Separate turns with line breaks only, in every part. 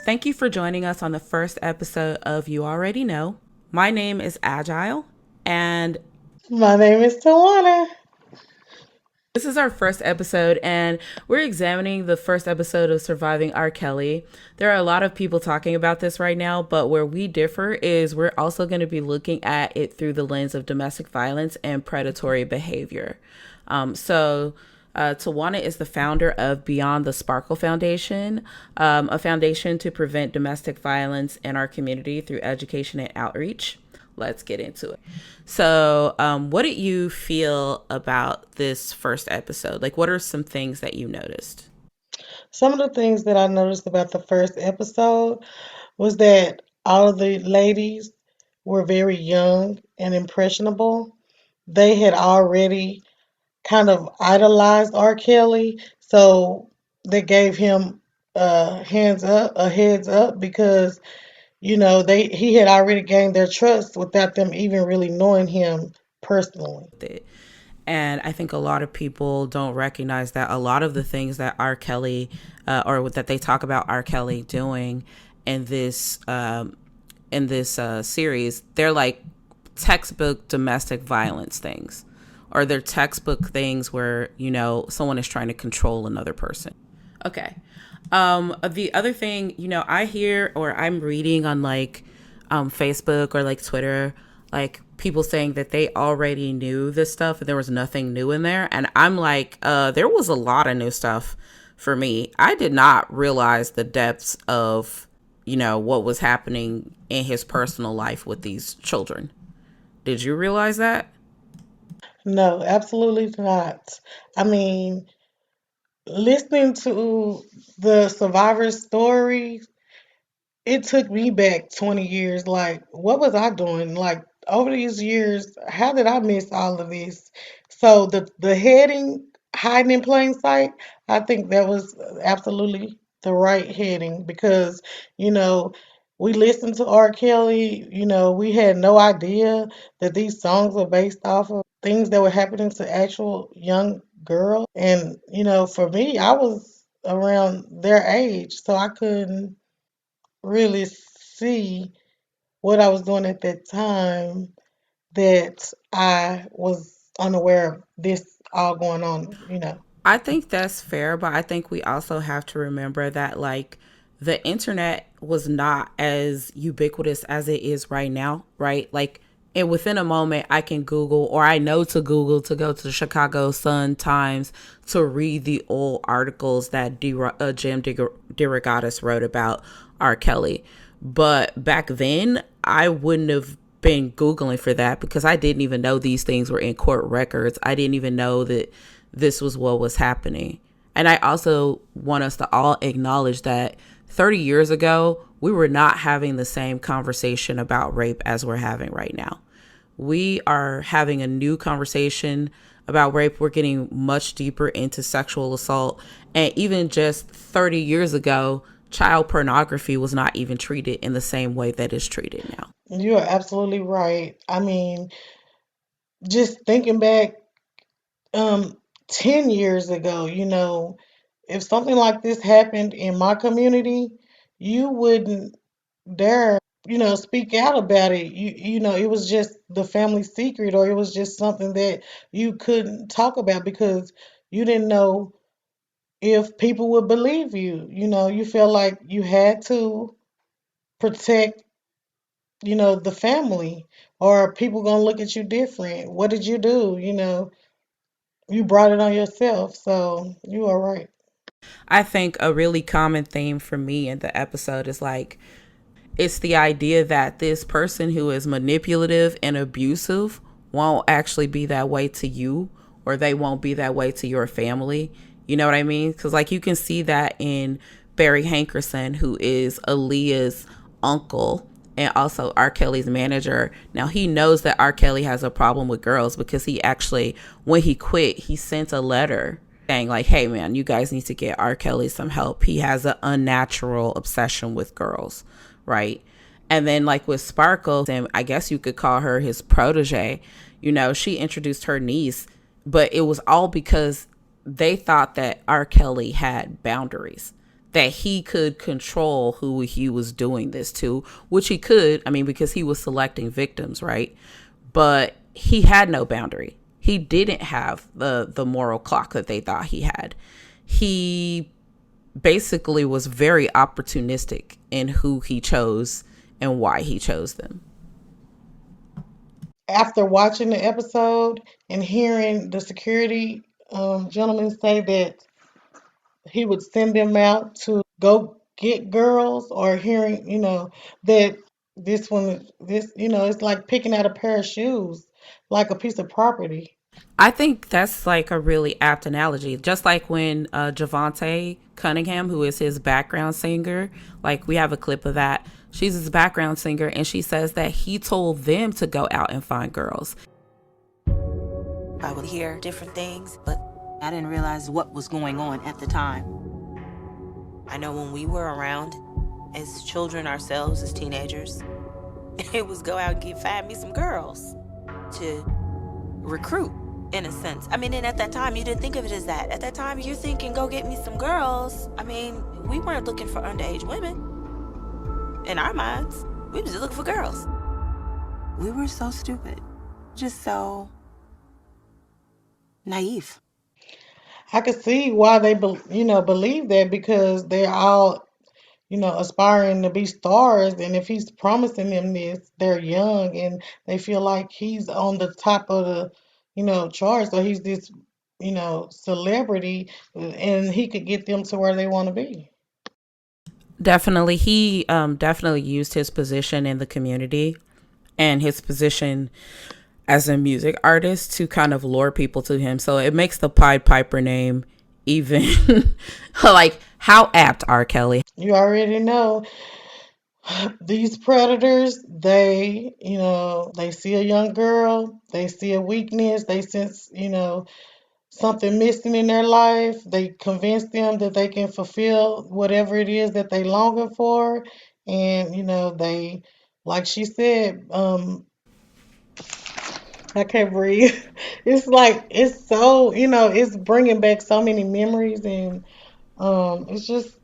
Thank you for joining us on the first episode of You Already Know. My name is Agile, and
My name is Tawana.
this is our first episode, and we're examining the first episode of Surviving R. Kelly. There are a lot of people talking about this right now, but where we differ is we're also going to be looking at it through the lens of domestic violence and predatory behavior. Tawana is the founder of Beyond the Sparkle Foundation, a foundation to prevent domestic violence in our community through education and outreach. Let's get into it. So, what did you feel about this first episode? Like, what are some things that you noticed?
Some of the things that I noticed about the first episode was that all of the ladies were very young and impressionable. They had already kind of idolized R. Kelly, so they gave him a heads up because they he had already gained their trust without them even really knowing him personally.
And I think a lot of people don't recognize that a lot of the things that R. Kelly, or that they talk about R. Kelly doing in this series, they're like textbook domestic violence things, or they're textbook things where someone is trying to control another person. Okay. The other thing, I hear or I'm reading on like Facebook or like Twitter, like people saying that they already knew this stuff and there was nothing new in there. And I'm like, there was a lot of new stuff for me. I did not realize the depths of, what was happening in his personal life with these children. Did you realize that?
No, absolutely not. I mean, listening to the survivor story, it took me back 20 years. Like, what was I doing? Like, over these years, how did I miss all of this? So the heading, hiding in plain sight, I think that was absolutely the right heading because, you know, we listened to R. Kelly, we had no idea that these songs were based off of things that were happening to actual young girls. And, for me, I was around their age, so I couldn't really see what I was doing at that time that I was unaware of this all going on.
I think that's fair, but I think we also have to remember that like the internet was not as ubiquitous as it is right now, right? Like, and within a moment, I can Google, or I know to Google to go to the Chicago Sun Times to read the old articles that Derogatis wrote about R. Kelly. But back then, I wouldn't have been Googling for that because I didn't even know these things were in court records. I didn't even know that this was what was happening. And I also want us to all acknowledge that 30 years ago, we were not having the same conversation about rape as we're having right now. We are having a new conversation about rape. We're getting much deeper into sexual assault. And even just 30 years ago, child pornography was not even treated in the same way that it's treated now.
You are absolutely right. I mean, just thinking back um 10 years ago, if something like this happened in my community, you wouldn't dare, speak out about it. It was just the family secret, or it was just something that you couldn't talk about because you didn't know if people would believe you. You felt like you had to protect, the family, or people gonna look at you different. What did you do? You brought it on yourself, so you are right.
I think a really common theme for me in the episode is like, it's the idea that this person who is manipulative and abusive won't actually be that way to you, or they won't be that way to your family. You know what I mean? Because like you can see that in Barry Hankerson, who is Aaliyah's uncle and also R. Kelly's manager. Now he knows that R. Kelly has a problem with girls because he actually, when he quit, he sent a letter saying like, hey man, you guys need to get R. Kelly some help. He has an unnatural obsession with girls, right? And then like with Sparkle, and I guess you could call her his protege, she introduced her niece, but it was all because they thought that R. Kelly had boundaries. that he could control who he was doing this to, which he could, I mean, because he was selecting victims, right? But he had no boundary. He didn't have the moral clock that they thought he had. He basically was very opportunistic in who he chose and why he chose them.
After watching the episode and hearing the security gentleman say that he would send them out to go get girls, or hearing, that it's like picking out a pair of shoes, like a piece of property.
I think that's like a really apt analogy. Just like when Javante Cunningham, who is his background singer, like we have a clip of that. She's his background singer, and she says that he told them to go out and find girls.
I would hear different things, but I didn't realize what was going on at the time. I know when we were around, as children ourselves, as teenagers, it was go out and find me some girls to recruit, in a sense. I mean, and at that time, you didn't think of it as that. At that time, you're thinking, go get me some girls. I mean, we weren't looking for underage women. In our minds, we were just looking for girls. We were so stupid. Just so naive.
I could see why they believe that, because they're all aspiring to be stars, and if he's promising them this, they're young and they feel like he's on the top of the chart, so he's this celebrity, and he could get them to where they want to be.
Definitely, he definitely used his position in the community and his position as a music artist to kind of lure people to him. So it makes the Pied Piper name even like how apt R. Kelly.
You already know these predators, they see a young girl, they see a weakness, they sense, something missing in their life. They convince them that they can fulfill whatever it is that they longing for. And, they, like she said, I can't breathe. It's like, it's so, it's bringing back so many memories. And it's just,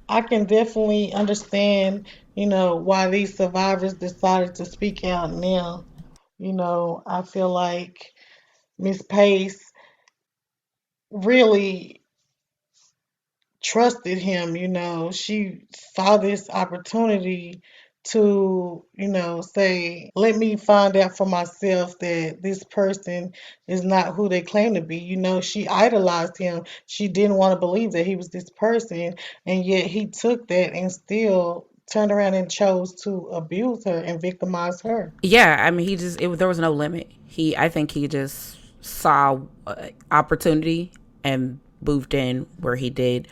I can definitely understand, why these survivors decided to speak out now. I feel like Miss Pace really trusted him. She saw this opportunity to, say, let me find out for myself that this person is not who they claim to be. She idolized him. She didn't want to believe that he was this person, and yet he took that and still turned around and chose to abuse her and victimize her.
Yeah, I mean, there was no limit. I think he just saw opportunity and moved in where he did.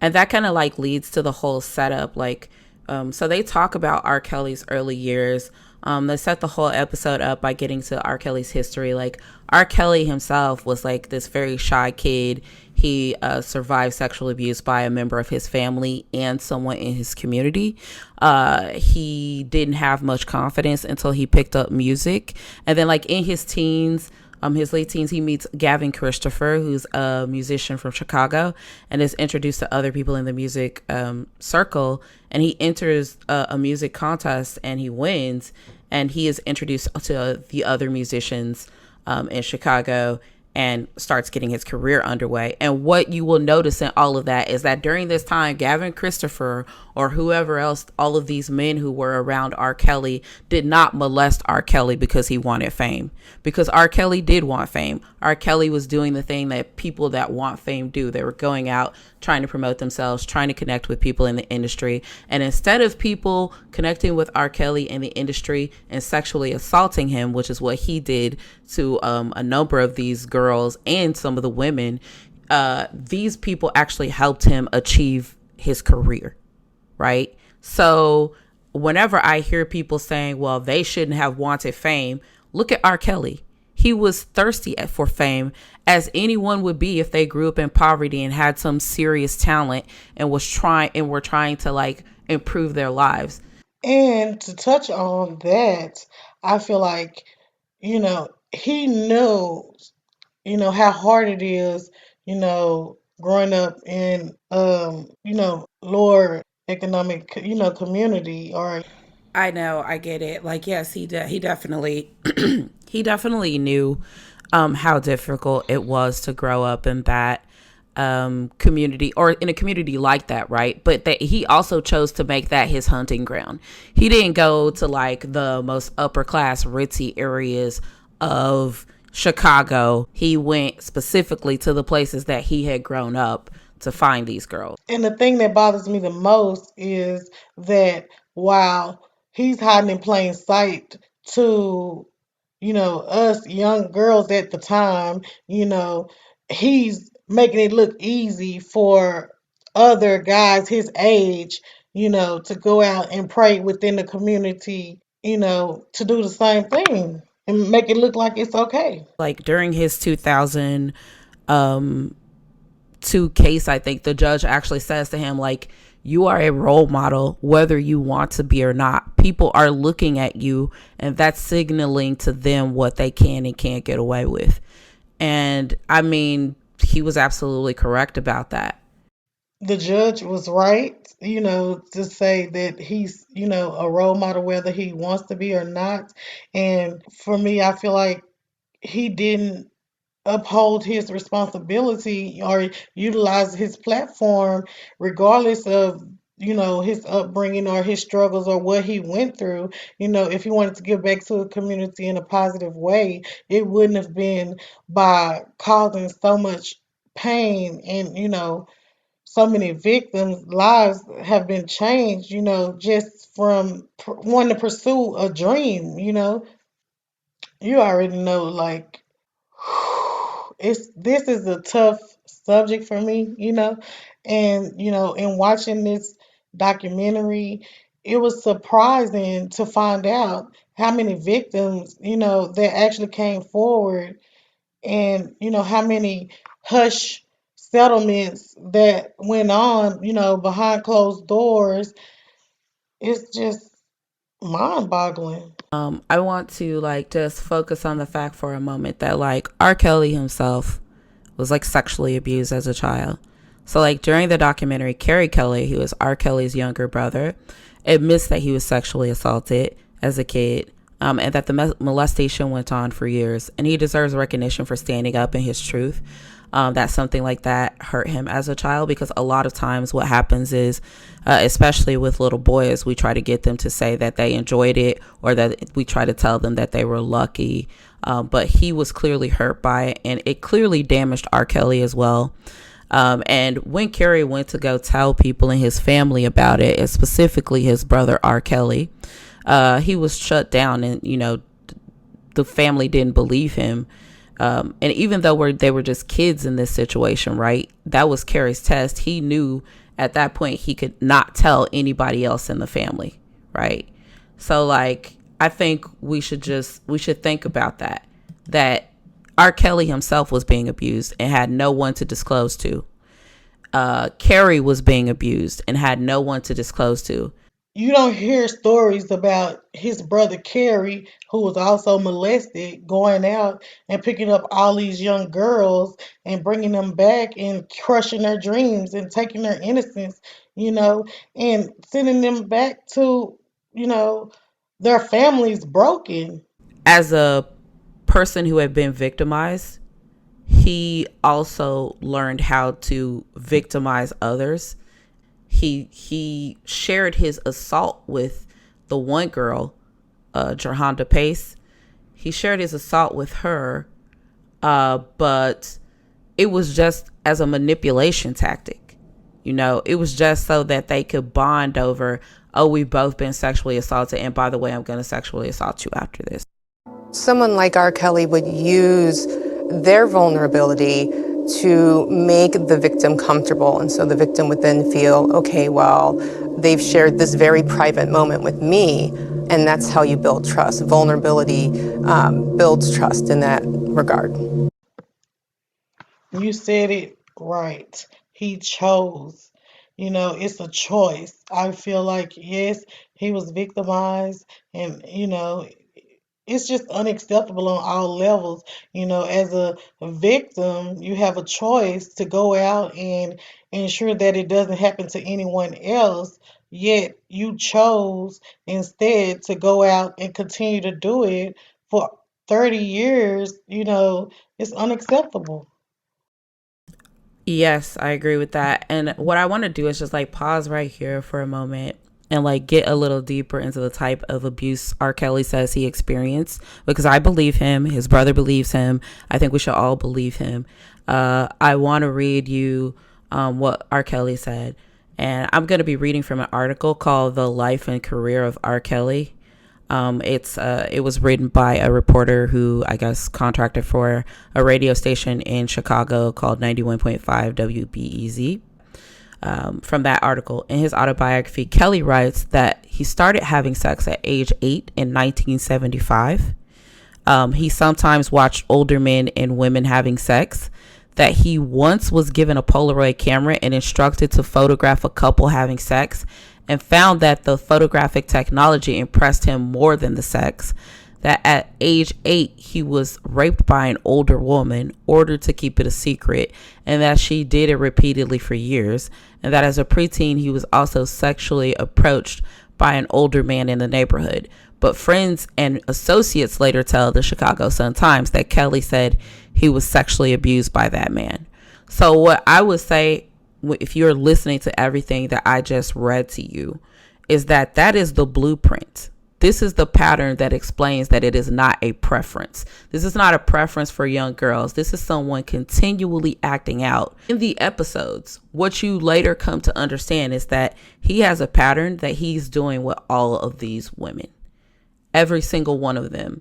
And that kind of like leads to the whole setup. Like, so they talk about R. Kelly's early years. They set the whole episode up by getting to R. Kelly's history. Like, R. Kelly himself was like this very shy kid. He survived sexual abuse by a member of his family and someone in his community. He didn't have much confidence until he picked up music. And then, like, in his late teens, he meets Gavin Christopher, who's a musician from Chicago, and is introduced to other people in the music circle. And he enters a music contest and he wins. And he is introduced to the other musicians in Chicago and starts getting his career underway. And what you will notice in all of that is that during this time, Gavin Christopher or whoever else, all of these men who were around R. Kelly did not molest R. Kelly because he wanted fame. Because R. Kelly did want fame. R. Kelly was doing the thing that people that want fame do. They were going out, trying to promote themselves, trying to connect with people in the industry. And instead of people connecting with R. Kelly in the industry and sexually assaulting him, which is what he did to a number of these girls and some of the women, these people actually helped him achieve his career. Right? So whenever I hear people saying, well, they shouldn't have wanted fame, look at R. Kelly. He was thirsty for fame, as anyone would be if they grew up in poverty and had some serious talent and were trying to like improve their lives.
And to touch on that, I feel like, he knows, how hard it is, growing up in, lower economic, community or
I know, I get it. Like, yes, he definitely he definitely knew how difficult it was to grow up in that community or in a community like that, right? But that he also chose to make that his hunting ground. He didn't go to like the most upper class ritzy areas of Chicago. He went specifically to the places that he had grown up to find these girls.
And the thing that bothers me the most is that while he's hiding in plain sight to, us young girls at the time, he's making it look easy for other guys his age, to go out and pray within the community, to do the same thing and make it look like it's okay.
Like during his 2002 case, I think the judge actually says to him, like, you are a role model, whether you want to be or not. People are looking at you, and that's signaling to them what they can and can't get away with. And I mean, he was absolutely correct about that.
The judge was right, to say that he's, a role model whether he wants to be or not. And for me, I feel like he didn't uphold his responsibility or utilize his platform, regardless of, his upbringing or his struggles or what he went through. If he wanted to give back to the community in a positive way, it wouldn't have been by causing so much pain and, so many victims' lives have been changed, just from wanting to pursue a dream, You already know, like, this is a tough subject for me, and, in watching this documentary, it was surprising to find out how many victims, that actually came forward and how many hush settlements that went on behind closed doors. It's just mind-boggling.
I want to like just focus on the fact for a moment that like R. Kelly himself was like sexually abused as a child. So like during the documentary, Carrie Kelly, who is R. Kelly's younger brother, admits that he was sexually assaulted as a kid, and that the molestation went on for years. And he deserves recognition for standing up in his truth. That something like that hurt him as a child, because a lot of times what happens is, especially with little boys, we try to get them to say that they enjoyed it, or that we try to tell them that they were lucky. But he was clearly hurt by it, and it clearly damaged R. Kelly as well. And when Carrie went to go tell people in his family about it, and specifically his brother R. Kelly, he was shut down, and the family didn't believe him. And even though they were just kids in this situation, right? That was Carrie's test. He knew at that point he could not tell anybody else in the family, right? So like, I think we should think about that R. Kelly himself was being abused and had no one to disclose to. Carrie was being abused and had no one to disclose to.
You don't hear stories about his brother Kerry, who was also molested, going out and picking up all these young girls and bringing them back and crushing their dreams and taking their innocence, and sending them back to, you know, their families broken.
As a person who had been victimized, he also learned how to victimize others. He shared his assault with the one girl, Gerhonda Pace. He shared his assault with her, but it was just as a manipulation tactic. It was just so that they could bond over, oh, we've both been sexually assaulted, and by the way, I'm going to sexually assault you after this.
Someone like R. Kelly would use their vulnerability to make the victim comfortable. And so the victim would then feel, okay, well, they've shared this very private moment with me, and that's how you build trust. Vulnerability builds trust in that regard.
You said it right. He chose. It's a choice. I feel like, yes, he was victimized and, it's just unacceptable on all levels. As a victim, you have a choice to go out and ensure that it doesn't happen to anyone else. Yet you chose instead to go out and continue to do it for 30 years. It's unacceptable.
Yes, I agree with that. And what I want to do is just like pause right here for a moment and like get a little deeper into the type of abuse R. Kelly says he experienced, because I believe him. His brother believes him. I think we should all believe him. I want to read you what R. Kelly said. And I'm going to be reading from an article called The Life and Career of R. Kelly. It was written by a reporter who I guess contracted for a radio station in Chicago called 91.5 WBEZ. From that article, in his autobiography, Kelly writes that he started having sex at age 8 in 1975. He sometimes watched older men and women having sex, that he once was given a Polaroid camera and instructed to photograph a couple having sex, and found that the photographic technology impressed him more than the sex, that at age 8 he was raped by an older woman, ordered to keep it a secret, and that she did it repeatedly for years, and that as a preteen he was also sexually approached by an older man in the neighborhood. But friends and associates later tell the Chicago Sun-Times that Kelly said he was sexually abused by that man. So what I would say, if you're listening to everything that I just read to you, is that that is the blueprint. This is the pattern that explains that it is not a preference. This is not a preference for young girls. This is someone continually acting out in the episodes. What you later come to understand is that he has a pattern that he's doing with all of these women. Every single one of them,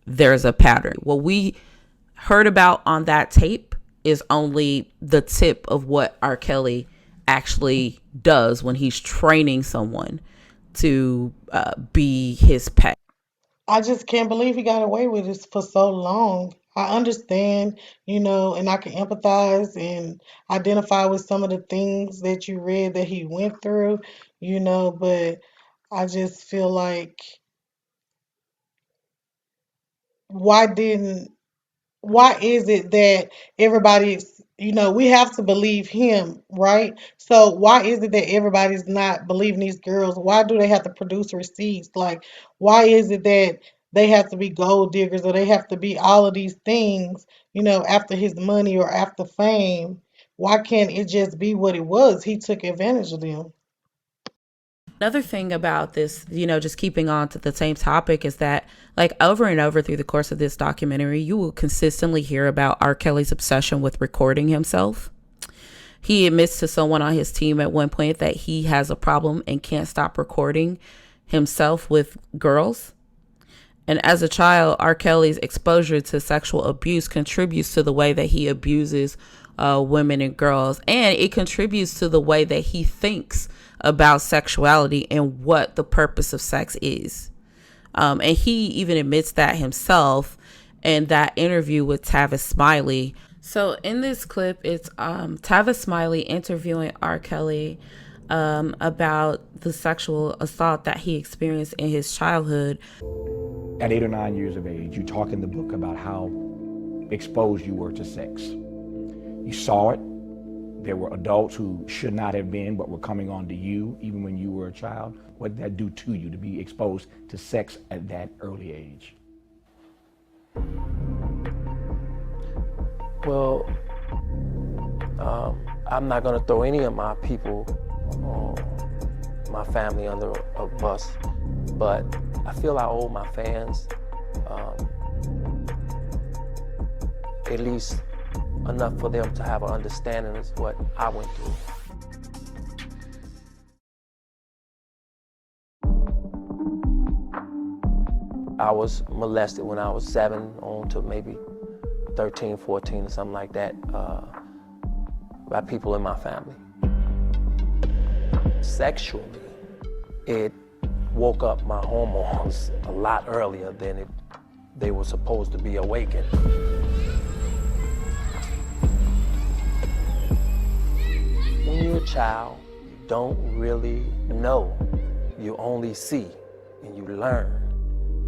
there's a pattern. What we heard about on that tape is only the tip of what R. Kelly actually does when he's training someone to be his pet.
I just can't believe he got away with this for so long. I understand, and I can empathize and identify with some of the things that you read that he went through, but I just feel like why didn't why is it that everybody's, we have to believe him, right? So why is it that everybody's not believing these girls? Why do they have to produce receipts? Like, why is it that they have to be gold diggers or they have to be all of these things, after his money or after fame? Why can't it just be what it was? He took advantage of them.
Another thing about this, just keeping on to the same topic, is that like over and over through the course of this documentary, you will consistently hear about R. Kelly's obsession with recording himself. He admits to someone on his team at one point that he has a problem and can't stop recording himself with girls. And as a child, R. Kelly's exposure to sexual abuse contributes to the way that he abuses women and girls. And it contributes to the way that he thinks about sexuality and what the purpose of sex is. And he even admits that himself in that interview with Tavis Smiley. So in this clip, it's Tavis Smiley interviewing R. Kelly about the sexual assault that he experienced in his childhood.
At 8 or 9 years of age, you talk in the book about how exposed you were to sex. You saw it. There were adults who should not have been, but were coming on to you, even when you were a child. What did that do to you, to be exposed to sex at that early age?
Well, I'm not going to throw any of my people, my family under a bus, but I feel I owe my fans at least enough for them to have an understanding of what I went through. I was molested when I was 7 on to maybe 13, 14 or something like that by people in my family. Sexually, it woke up my hormones a lot earlier than they were supposed to be awakened. When you're a child, you don't really know. You only see and you learn.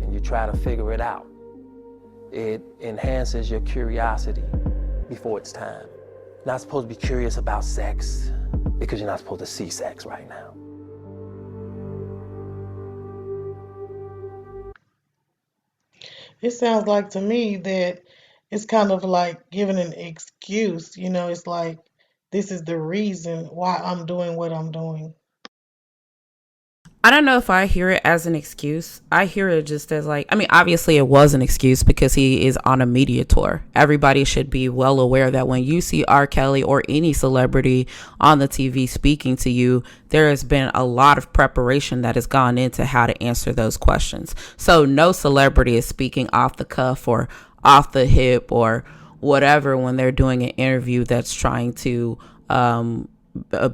and you try to figure it out, it enhances your curiosity before it's time. You're not supposed to be curious about sex because you're not supposed to see sex right now.
It sounds like to me that it's kind of like giving an excuse. It's like this is the reason why I'm doing what I'm doing.
I don't know if I hear it as an excuse. I hear it just as like, I mean, obviously it was an excuse because he is on a media tour. Everybody should be well aware that when you see R. Kelly or any celebrity on the TV speaking to you, there has been a lot of preparation that has gone into how to answer those questions. So no celebrity is speaking off the cuff or off the hip or whatever when they're doing an interview that's trying to,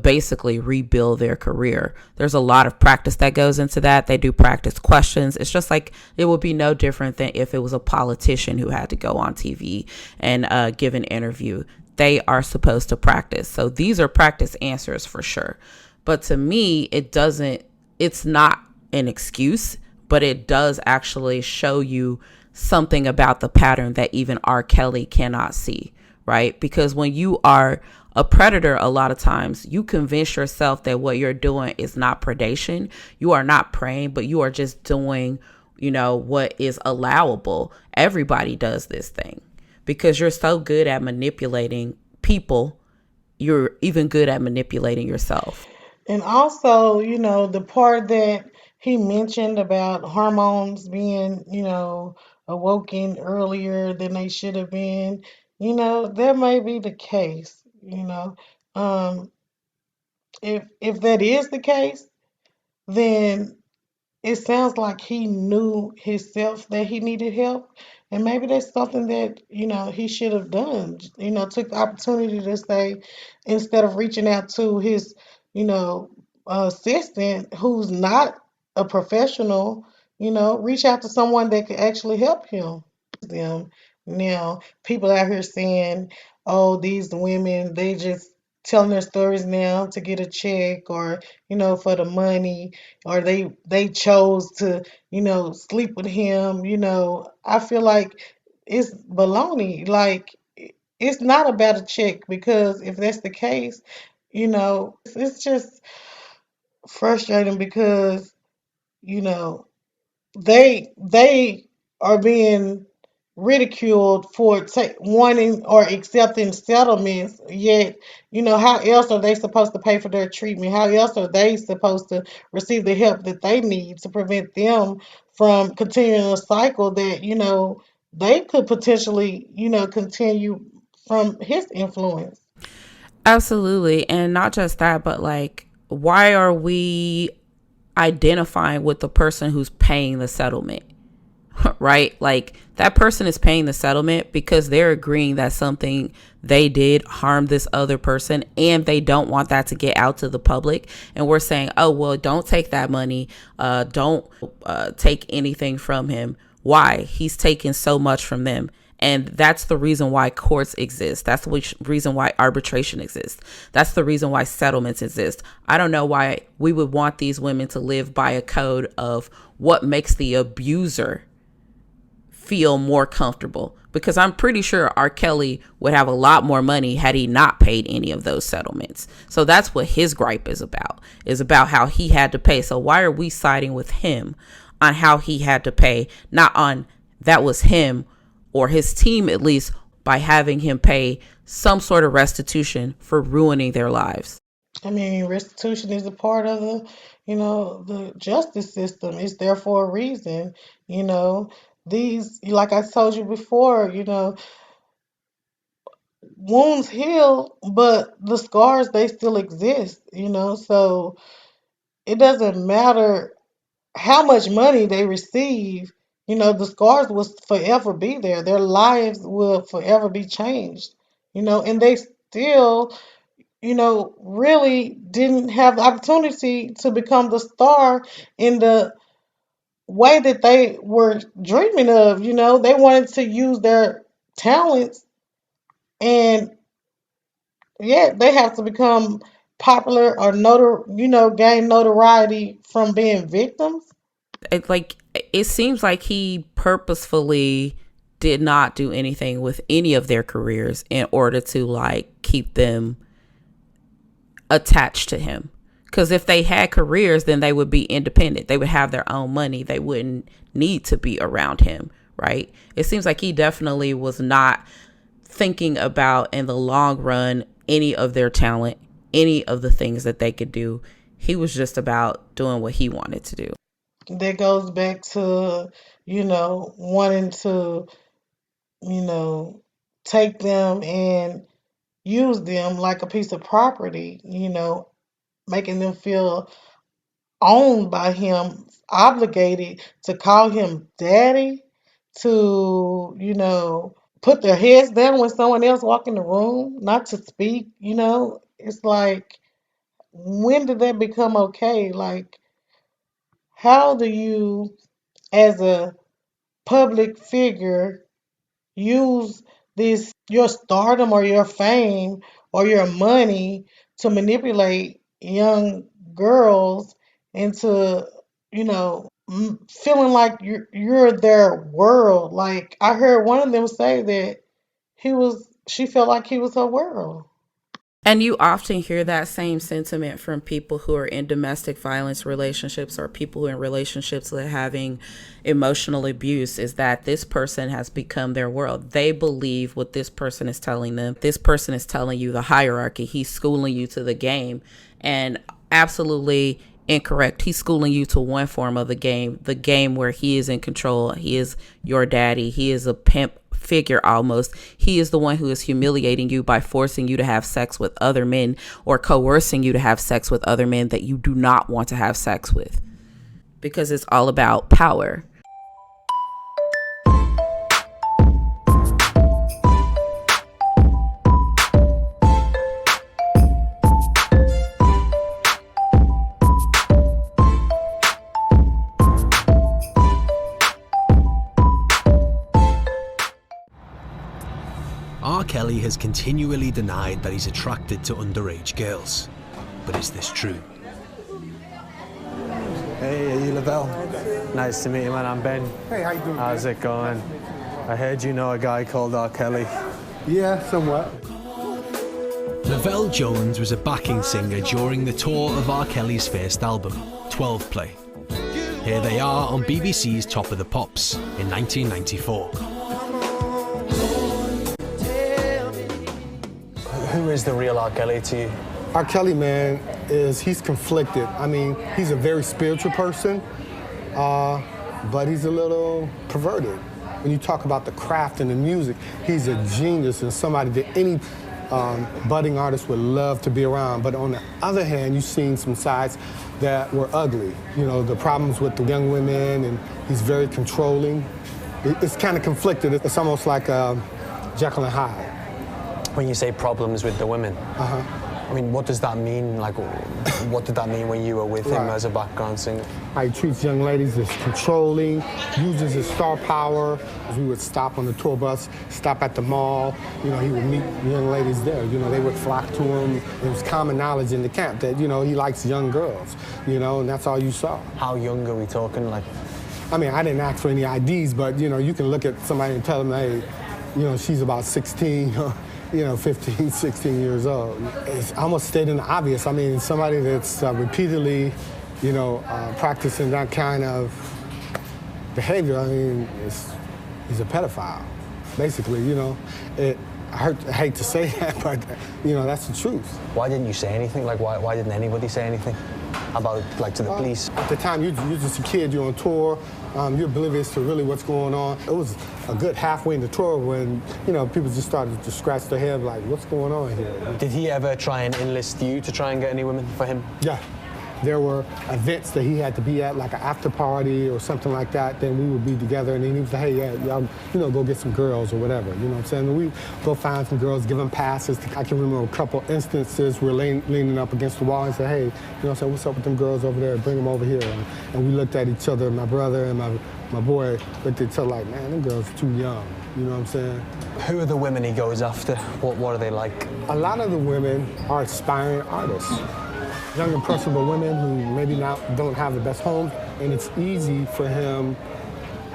basically rebuild their career. There's a lot of practice that goes into that. They do practice questions. It's just like it would be no different than if it was a politician who had to go on TV and give an interview. They are supposed to practice. So these are practice answers for sure. But to me, it's not an excuse, but it does actually show you something about the pattern that even R. Kelly cannot see, right? Because when you are a predator, a lot of times you convince yourself that what you're doing is not predation. You are not preying, but you are just doing, what is allowable. Everybody does this thing because you're so good at manipulating people. You're even good at manipulating yourself.
And also, the part that he mentioned about hormones being, awoken earlier than they should have been, that may be the case, Um, if that is the case, then it sounds like he knew himself that he needed help. And maybe that's something that, he should have done. Took the opportunity to say, instead of reaching out to his, you know, assistant who's not a professional, reach out to someone that could actually help him. Them now, people out here saying, oh, these women, they just telling their stories now to get a check or, for the money, or they chose to, sleep with him. I feel like it's baloney. Like, it's not about a check, because if that's the case, it's just frustrating because, you know, they are being ridiculed for wanting or accepting settlements. Yet, how else are they supposed to pay for their treatment? How else are they supposed to receive the help that they need to prevent them from continuing a cycle that, they could potentially, continue from his influence?
Absolutely. And not just that, but like, why are we identifying with the person who's paying the settlement? Right? Like, that person is paying the settlement because they're agreeing that something they did harmed this other person and they don't want that to get out to the public. And we're saying, oh, well, don't take that money. Don't take anything from him. Why? He's taken so much from them. And that's the reason why courts exist. That's the reason why arbitration exists. That's the reason why settlements exist. I don't know why we would want these women to live by a code of what makes the abuser feel more comfortable, because I'm pretty sure R. Kelly would have a lot more money had he not paid any of those settlements. So that's what his gripe is about how he had to pay. So why are we siding with him on how he had to pay, not on that was him or his team, at least, by having him pay some sort of restitution for ruining their lives?
I mean, restitution is a part of the justice system. It's there for a reason. You know, like I told you before, wounds heal, but the scars, they still exist. So it doesn't matter how much money they receive. The scars will forever be there. Their lives will forever be changed. And they still, really didn't have the opportunity to become the star in the way that they were dreaming of. They wanted to use their talents, and yet they have to become popular or gain notoriety from being victims.
It, like, it seems like he purposefully did not do anything with any of their careers in order to like keep them attached to him. Because if they had careers, then they would be independent. They would have their own money. They wouldn't need to be around him, right? It seems like he definitely was not thinking about, in the long run, any of their talent, any of the things that they could do. He was just about doing what he wanted to do.
That goes back to, wanting to, take them and use them like a piece of property, making them feel owned by him, obligated to call him daddy, to, put their heads down when someone else walk in the room, not to speak, It's like, when did that become okay? Like, how do you, as a public figure, use your stardom or your fame or your money to manipulate young girls into, feeling like you're their world? Like, I heard one of them say that she felt like he was her world.
And you often hear that same sentiment from people who are in domestic violence relationships or people who are in relationships that are having emotional abuse, is that this person has become their world. They believe what this person is telling them. This person is telling you the hierarchy. He's schooling you to the game. And absolutely incorrect. He's schooling you to one form of the game where he is in control. He is your daddy. He is a pimp figure almost. He is the one who is humiliating you by forcing you to have sex with other men or coercing you to have sex with other men that you do not want to have sex with, because it's all about power.
R. Kelly has continually denied that he's attracted to underage girls. But is this true?
Hey, are you Lavelle? Nice to meet you, man. I'm Ben.
Hey, how you doing?
How's it going? I heard you know a guy called R. Kelly.
Yeah, somewhat.
Lavelle Jones was a backing singer during the tour of R. Kelly's first album, 12 Play. Here they are on BBC's Top of the Pops in 1994.
Who is the real R. Kelly to you?
R. Kelly, man, he's conflicted. I mean, he's a very spiritual person, but he's a little perverted. When you talk about the craft and the music, he's a genius and somebody that any budding artist would love to be around. But on the other hand, you've seen some sides that were ugly. You know, the problems with the young women, and he's very controlling. It's kind of conflicted. It's almost like Jekyll and Hyde.
When you say problems with the women, I mean, what does that mean? Like, what did that mean when you were with him as a background singer?
He treats young ladies as controlling, uses his star power. We would stop on the tour bus, stop at the mall. You know, he would meet young ladies there. You know, they would flock to him. It was common knowledge in the camp that, you know, he likes young girls, you know, and that's all you saw.
How young are we talking? Like,
I mean, I didn't ask for any IDs, but, you know, you can look at somebody and tell them, hey, you know, she's about 16, you know, 15, 16 years old. It's almost stating the obvious. I mean, somebody that's repeatedly, you know, practicing that kind of behavior, I mean, he's a pedophile, basically, you know. I hate to say that, but, you know, that's the truth.
Why didn't you say anything? Like, why didn't anybody say anything about it, like, to the police?
At the time, you're just a kid, you're on tour, you're oblivious to really what's going on. It was a good halfway in the tour when, you know, people just started to scratch their head like, what's going on here?
Did he ever try and enlist you to try and get any women for him?
Yeah. There were events that he had to be at, like an after party or something like that. Then we would be together, and then he was like, hey, yeah, y'all, you know, go get some girls or whatever. You know what I'm saying? And we go find some girls, give them passes. I can remember a couple instances we're leaning up against the wall and say, hey, you know what I'm saying, what's up with them girls over there? Bring them over here. And we looked at each other, my brother and my boy looked at each other like, man, them girls are too young. You know what I'm saying?
Who are the women he goes after? What are they like?
A lot of the women are aspiring artists. Young, impressionable women who maybe don't have the best homes, and it's easy for him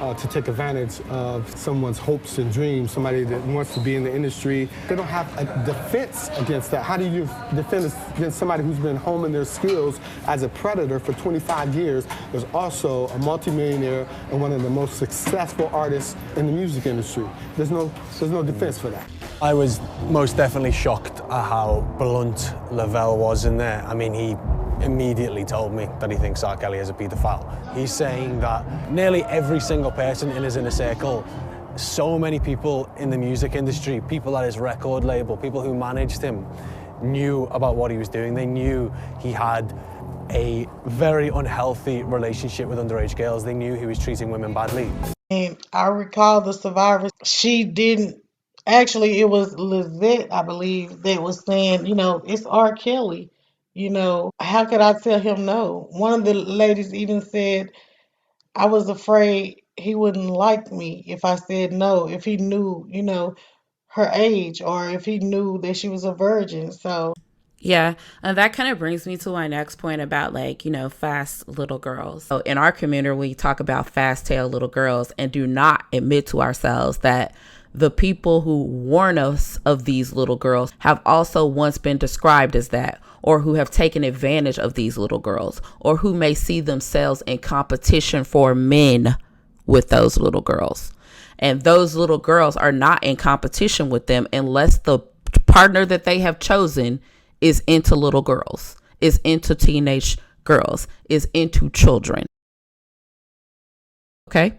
to take advantage of someone's hopes and dreams, somebody that wants to be in the industry. They don't have a defense against that. How do you defend against somebody who's been honing their skills as a predator for 25 years? There's also a multimillionaire and one of the most successful artists in the music industry. There's no defense for that.
I was most definitely shocked at how blunt Lavelle was in there. I mean, he immediately told me that he thinks R. Kelly is a paedophile. He's saying that nearly every single person in his inner circle, so many people in the music industry, people at his record label, people who managed him, knew about what he was doing. They knew he had a very unhealthy relationship with underage girls. They knew he was treating women badly.
And I recall the survivor, she didn't, actually it was Lizette, I believe, that was saying, it's R. Kelly. How could I tell him no? One of the ladies even said, I was afraid he wouldn't like me if I said no, if he knew, her age, or if he knew that she was a virgin. So
Yeah, and that kind of brings me to my next point about fast little girls. So in our community, we talk about fast tail little girls and do not admit to ourselves that the people who warn us of these little girls have also once been described as that, or who have taken advantage of these little girls, or who may see themselves in competition for men with those little girls. And those little girls are not in competition with them unless the partner that they have chosen is into little girls, is into teenage girls, is into children. Okay?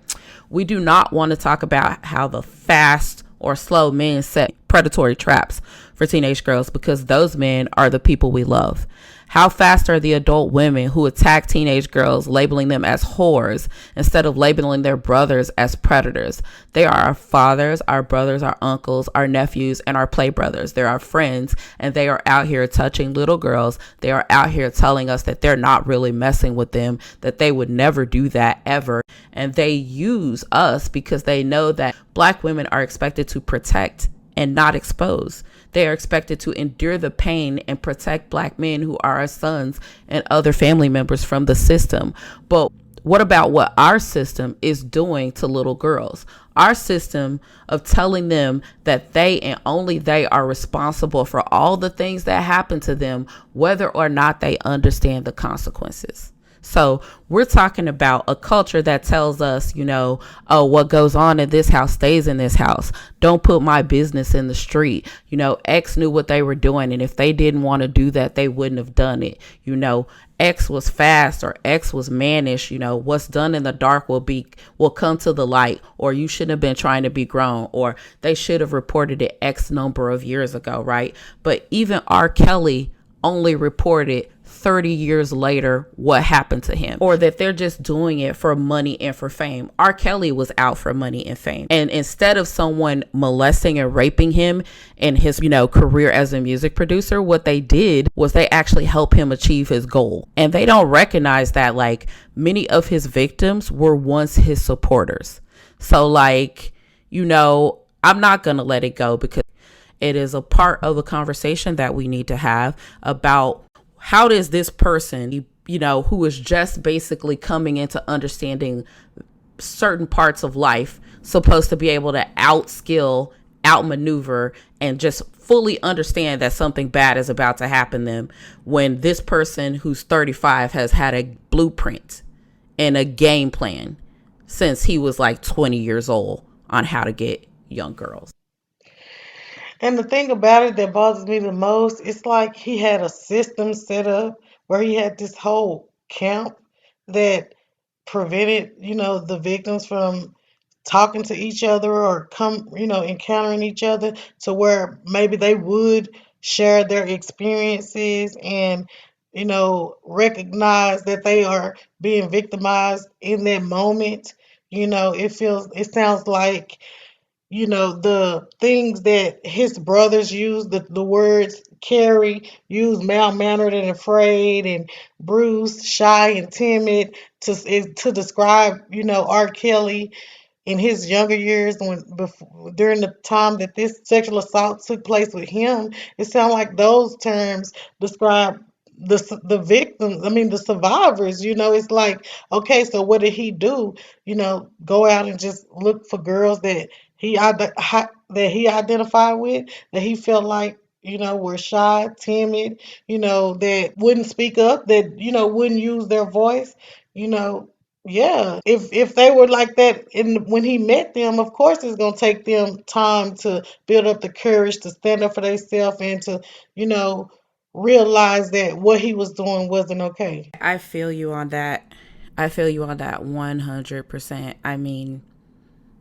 We do not want to talk about how the fast or slow men set predatory traps for teenage girls, because those men are the people we love. How fast are the adult women who attack teenage girls, labeling them as whores instead of labeling their brothers as predators? They are our fathers, our brothers, our uncles, our nephews, and our play brothers. They're our friends, and they are out here touching little girls. They are out here telling us that they're not really messing with them, that they would never do that ever. And they use us because they know that Black women are expected to protect and not expose. They are expected to endure the pain and protect Black men who are our sons and other family members from the system. But what about what our system is doing to little girls? Our system of telling them that they and only they are responsible for all the things that happen to them, whether or not they understand the consequences. So we're talking about a culture that tells us, oh, what goes on in this house stays in this house. Don't put my business in the street. X knew what they were doing, and if they didn't want to do that, they wouldn't have done it. X was fast, or X was mannish. What's done in the dark will come to the light, or you shouldn't have been trying to be grown, or they should have reported it X number of years ago, right? But even R. Kelly only reported 30 years later what happened to him, or that they're just doing it for money and for fame. R. Kelly was out for money and fame. And instead of someone molesting and raping him in his, career as a music producer, what they did was they actually helped him achieve his goal. And they don't recognize that many of his victims were once his supporters. So I'm not going to let it go, because it is a part of the conversation that we need to have about how does this person, who is just basically coming into understanding certain parts of life, supposed to be able to outskill, outmaneuver, and just fully understand that something bad is about to happen to them, when this person who's 35 has had a blueprint and a game plan since he was 20 years old on how to get young girls.
And the thing about it that bothers me the most, it's like he had a system set up where he had this whole camp that prevented, the victims from talking to each other or encountering each other, to where maybe they would share their experiences and, recognize that they are being victimized in that moment. It sounds like, the things that his brothers use, the words Carrie used, malmannered and afraid, and Bruce shy and timid, to describe, R. Kelly in his younger years, during the time that this sexual assault took place with him. It sounds like those terms describe the victims, I mean the survivors, it's like, okay, so what did he do? Go out and just look for girls that that he identified with, that he felt like, were shy, timid, that wouldn't speak up, that, wouldn't use their voice, you know. Yeah, if they were like that when he met them, of course it's gonna take them time to build up the courage to stand up for themselves and to, you know, realize that what he was doing wasn't okay.
I feel you on that. I feel you on that 100%. I mean,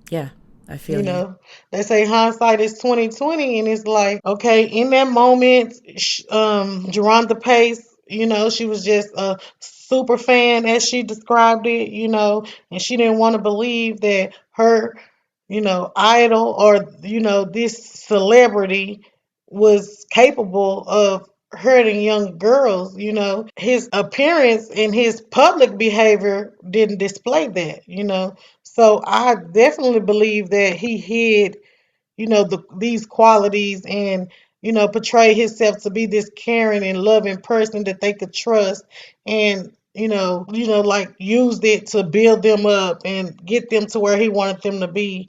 yeah, I feel
You
you.
know, they say hindsight is 2020, and it's like, okay, in that moment, Geronda Pace, she was just a super fan, as she described it, and she didn't want to believe that her, idol, or this celebrity was capable of hurting young girls. His appearance and his public behavior didn't display that. So I definitely believe that he hid, these qualities, and portray himself to be this caring and loving person that they could trust, and like used it to build them up and get them to where he wanted them to be,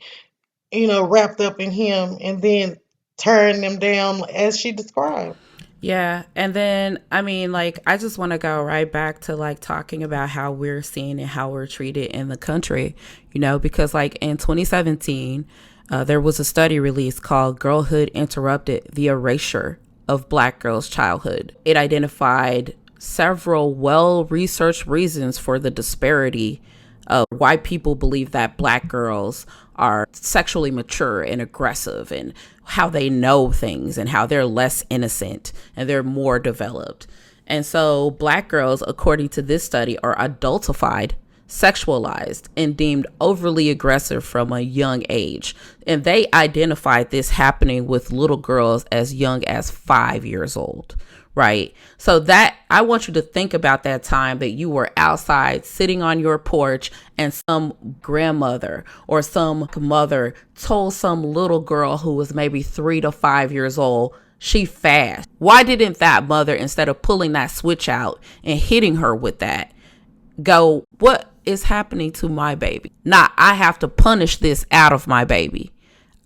wrapped up in him, and then turn them down as she described.
Yeah. And then, I mean, like, I just want to go right back to like talking about how we're seen and how we're treated in the country, because like in 2017, there was a study released called Girlhood Interrupted: The Erasure of Black Girls' Childhood. It identified several well researched reasons for the disparity of why people believe that Black girls are sexually mature and aggressive, and how they know things and how they're less innocent and they're more developed. And so Black girls, according to this study, are adultified, sexualized, and deemed overly aggressive from a young age. And they identified this happening with little girls as young as 5 years old. Right. So that, I want you to think about that time that you were outside sitting on your porch and some grandmother or some mother told some little girl who was maybe 3 to 5 years old, she fast. Why didn't that mother, instead of pulling that switch out and hitting her with that, go, what is happening to my baby? Not, I have to punish this out of my baby.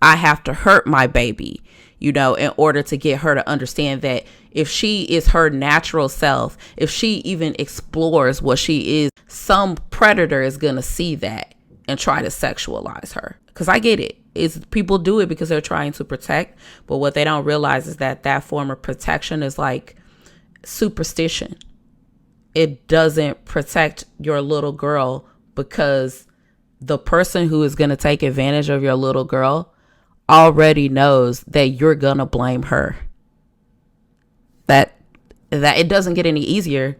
I have to hurt my baby, in order to get her to understand that if she is her natural self, if she even explores what she is, some predator is going to see that and try to sexualize her. Because I get it. People do it because they're trying to protect. But what they don't realize is that that form of protection is like superstition. It doesn't protect your little girl, because the person who is going to take advantage of your little girl already knows that you're going to blame her. That it doesn't get any easier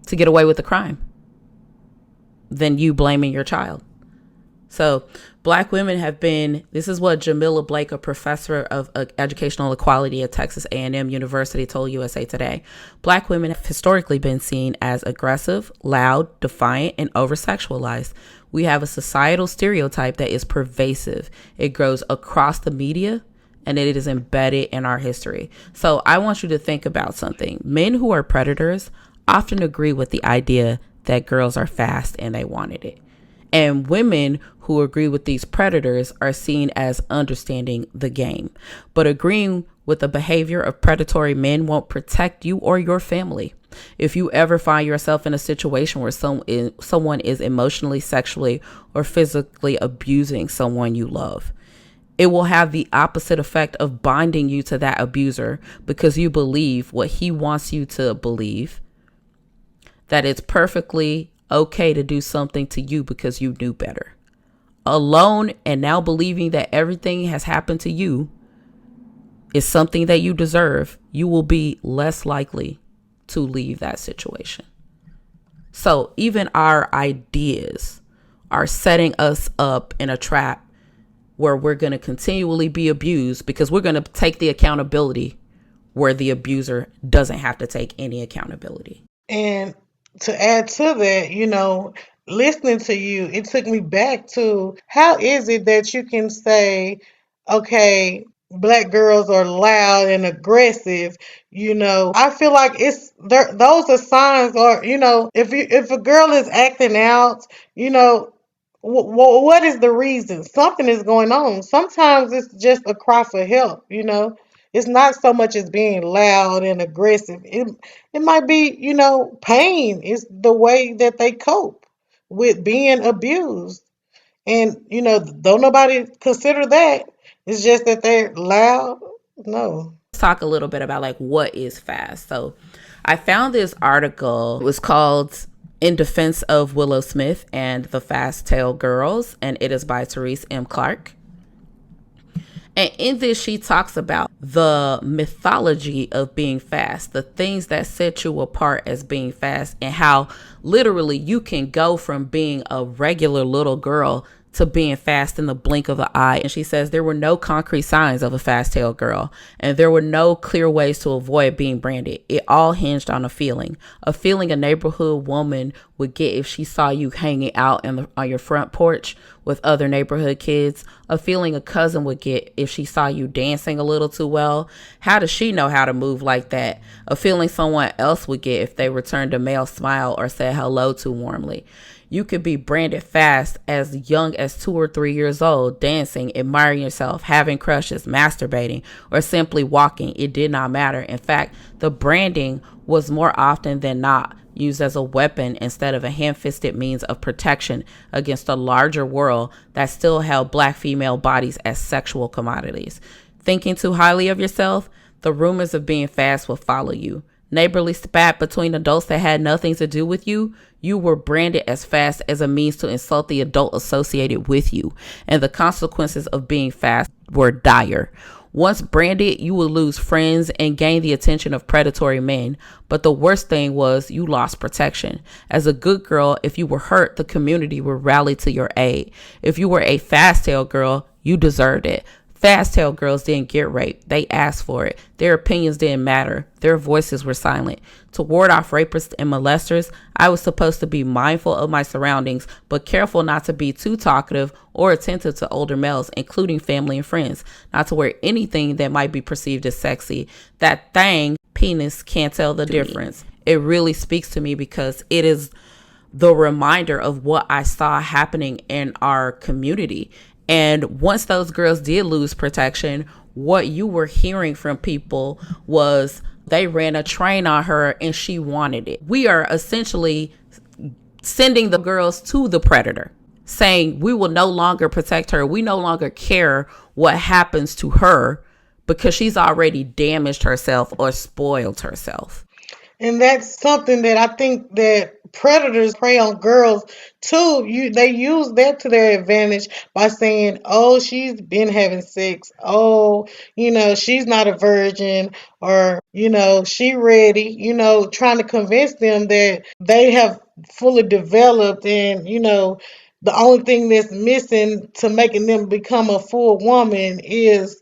to get away with the crime than you blaming your child. So Black women have been, this is what Jamila Blake, a professor of educational equality at Texas A&M University, told USA Today. Black women have historically been seen as aggressive, loud, defiant, and over-sexualized. We have a societal stereotype that is pervasive. It grows across the media, and it is embedded in our history. So I want you to think about something. Men who are predators often agree with the idea that girls are fast and they wanted it. And women who agree with these predators are seen as understanding the game. But agreeing with the behavior of predatory men won't protect you or your family. If you ever find yourself in a situation where someone is emotionally, sexually, or physically abusing someone you love, it will have the opposite effect of binding you to that abuser, because you believe what he wants you to believe, that it's perfectly okay to do something to you because you knew better. Alone, and now believing that everything has happened to you is something that you deserve, you will be less likely to leave that situation. So even our ideas are setting us up in a trap where we're going to continually be abused, because we're going to take the accountability where the abuser doesn't have to take any accountability.
And to add to that, listening to you, it took me back to, how is it that you can say, okay, black girls are loud and aggressive, I feel like it's there. Those are signs, or if a girl is acting out, you know, what is the reason? Something is going on. Sometimes it's just a cry for help. It's not so much as being loud and aggressive. It might be, pain. It's the way that they cope with being abused. And, don't nobody consider that. It's just that they're loud. No.
Let's talk a little bit about like what is fast. So I found this article. It was called In Defense of Willow Smith and the Fast Tail Girls, and it is by Therese M. Clark. And in this, she talks about the mythology of being fast, the things that set you apart as being fast, and how literally you can go from being a regular little girl to being fast in the blink of an eye. And she says there were no concrete signs of a fast-tailed girl, and there were no clear ways to avoid being branded. It all hinged on a feeling a neighborhood woman would get if she saw you hanging out on your front porch with other neighborhood kids, a feeling a cousin would get if she saw you dancing a little too well. How does she know how to move like that? A feeling someone else would get if they returned a male smile or said hello too warmly. You could be branded fast as young as 2 or 3 years old, dancing, admiring yourself, having crushes, masturbating, or simply walking. It did not matter. In fact, the branding was more often than not used as a weapon instead of a hand-fisted means of protection against a larger world that still held black female bodies as sexual commodities. Thinking too highly of yourself, the rumors of being fast will follow you. Neighborly spat between adults that had nothing to do with you, you were branded as fast as a means to insult the adult associated with you, and the consequences of being fast were dire. Once branded, you would lose friends and gain the attention of predatory men. But the worst thing was you lost protection. As a good girl, if you were hurt, the community would rally to your aid. If you were a fast-tailed girl, you deserved it. Fast-tailed girls didn't get raped. They asked for it. Their opinions didn't matter. Their voices were silent. To ward off rapists and molesters, I was supposed to be mindful of my surroundings, but careful not to be too talkative or attentive to older males, including family and friends. Not to wear anything that might be perceived as sexy. That thing, penis, can't tell the difference. It really speaks to me because it is the reminder of what I saw happening in our community. And once those girls did lose protection, what you were hearing from people was they ran a train on her and she wanted it. We are essentially sending the girls to the predator, saying we will no longer protect her. We no longer care what happens to her because she's already damaged herself or spoiled herself.
And that's something that I think that predators prey on girls too. They use that to their advantage by saying, "Oh, she's been having sex. Oh, she's not a virgin, or she ready." Trying to convince them that they have fully developed, and the only thing that's missing to making them become a full woman is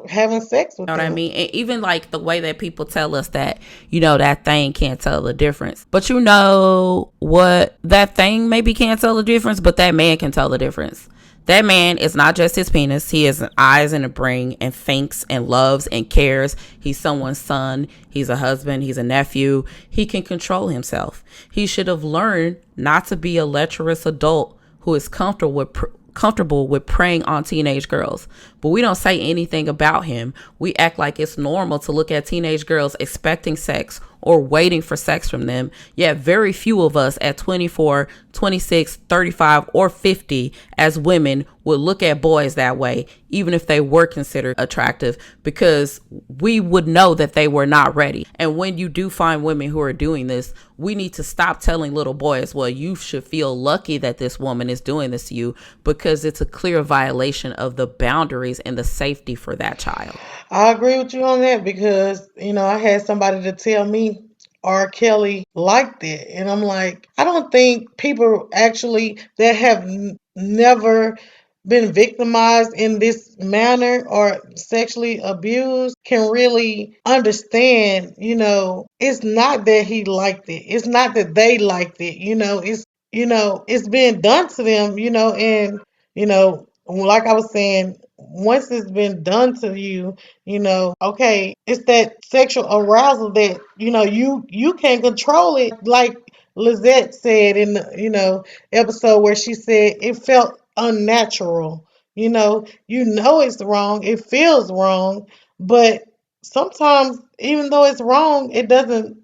having sex with
You know what I
them.
mean? And even like the way that people tell us that, that thing can't tell the difference. But you know what? That thing maybe can't tell the difference, but that man can tell the difference. That man is not just his penis. He has eyes and a brain and thinks and loves and cares. He's someone's son. He's a husband. He's a nephew. He can control himself. He should have learned not to be a lecherous adult who is comfortable with preying on teenage girls. But we don't say anything about him. We act like it's normal to look at teenage girls expecting sex or waiting for sex from them. Yet very few of us at 24, 26, 35, or 50 as women would look at boys that way, even if they were considered attractive, because we would know that they were not ready. And when you do find women who are doing this, we need to stop telling little boys, well, you should feel lucky that this woman is doing this to you, because it's a clear violation of the boundaries and the safety for that child.
I agree with you on that because, I had somebody to tell me R. Kelly liked it. And I'm like, I don't think people actually that have never been victimized in this manner or sexually abused can really understand, it's not that he liked it. It's not that they liked it. It's being done to them, and, like I was saying, once it's been done to you, okay, it's that sexual arousal that, you can't control it. Like Lizette said in the, episode where she said it felt unnatural. You know it's wrong, it feels wrong, but sometimes even though it's wrong, it doesn't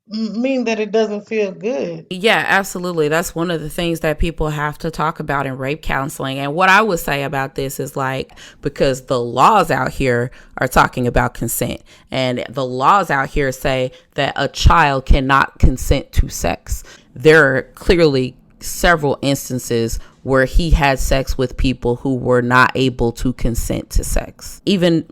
mean that it doesn't feel good.
Yeah, absolutely. That's one of the things that people have to talk about in rape counseling. And what I would say about this is like, because the laws out here are talking about consent, and the laws out here say that a child cannot consent to sex. There are clearly several instances where he had sex with people who were not able to consent to sex. Even,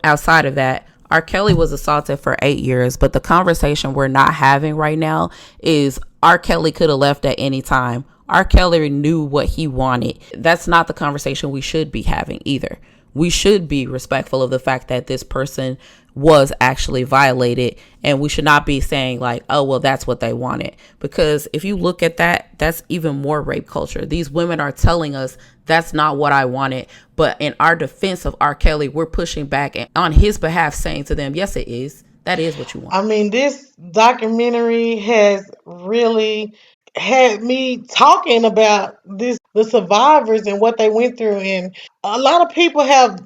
outside of that, R. Kelly was assaulted for 8 years, but the conversation we're not having right now is R. Kelly could have left at any time. R. Kelly knew what he wanted. That's not the conversation we should be having either. We should be respectful of the fact that this person was actually violated, and we should not be saying like, oh, well, that's what they wanted. Because if you look at that, that's even more rape culture. These women are telling us that's not what I wanted. But in our defense of R. Kelly, we're pushing back and on his behalf saying to them, yes, it is. That is what you want.
I mean, this documentary has really had me talking about the survivors and what they went through. And a lot of people have,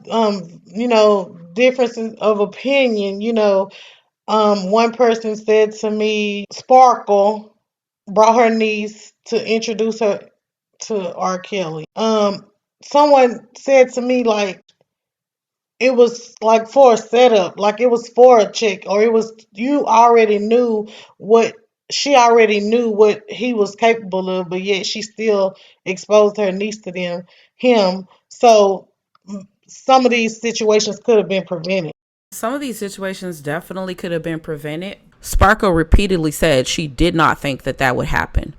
differences of opinion. One person said to me, Sparkle brought her niece to introduce her to R. Kelly. Someone said to me, like, it was like for a setup, like it was for a chick, or it was you already knew what she already knew what he was capable of, but yet she still exposed her niece to him. So some of these situations could have been prevented.
Some of these situations definitely could have been prevented. Sparkle repeatedly said she did not think that that would happen.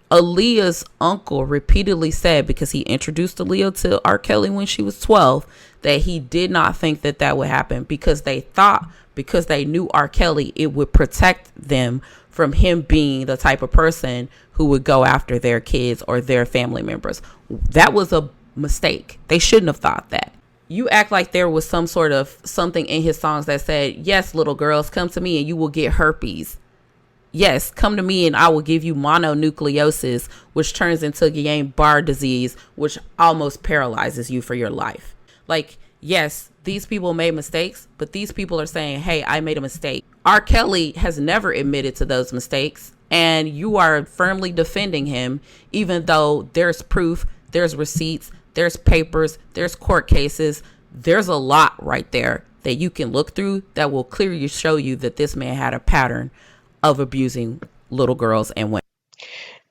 Aaliyah's uncle repeatedly said, because he introduced Aaliyah to R. Kelly when she was 12, that he did not think that that would happen because they thought, because they knew R. Kelly, it would protect them from him being the type of person who would go after their kids or their family members. That was a mistake. They shouldn't have thought that. You act like there was some sort of something in his songs that said, yes, little girls, come to me and you will get herpes. Yes, come to me and I will give you mononucleosis, which turns into Guillain-Barré disease, which almost paralyzes you for your life. Like, yes, these people made mistakes, but these people are saying, hey, I made a mistake. R. Kelly has never admitted to those mistakes, and you are firmly defending him, even though there's proof, there's receipts, there's papers, there's court cases. There's a lot right there that you can look through that will clearly show you that this man had a pattern of abusing little girls and women.